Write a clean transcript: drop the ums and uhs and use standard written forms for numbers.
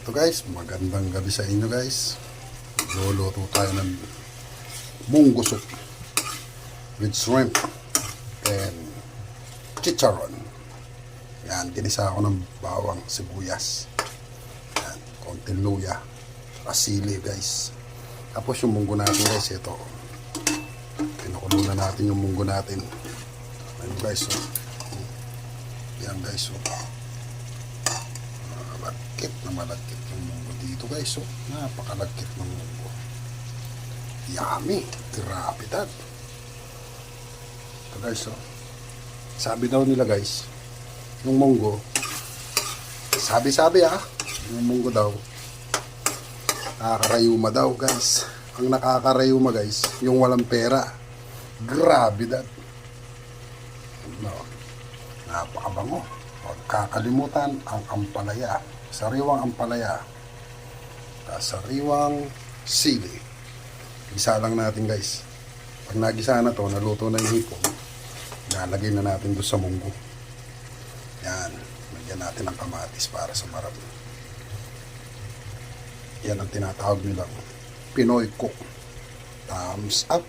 Ito guys, magandang gabi sa inyo guys. Luluto tayo ng munggo soup with shrimp and chicharon. Yan, tinisa ako ng bawang, sibuyas. Yan, konting luya, asili guys. Tapos yung munggo natin guys, ito. Pinukulo na natin yung munggo natin. Ayan guys, so. Yan guys, so. Malagkit yung munggo dito guys, so. Napakalagkit ng munggo. Yummy, grabe that. Ito guys, so. Sabi daw nila guys, yung munggo, sabi yung munggo daw, nakakarayuma daw guys. Ang nakakarayuma guys, yung walang pera. Grabe that. No. Napakabango. Huwag kakalimutan ang ampalaya. Sariwang ampalaya. Sariwang sili. Gisa lang natin guys. Pag nagisa na to, naluto na yung hipon, lalagay na natin doon sa munggo. Yan. Lagyan natin ng kamatis para sa marami. Yan ang tinatawag nilang Pinoy cook. Thumbs up.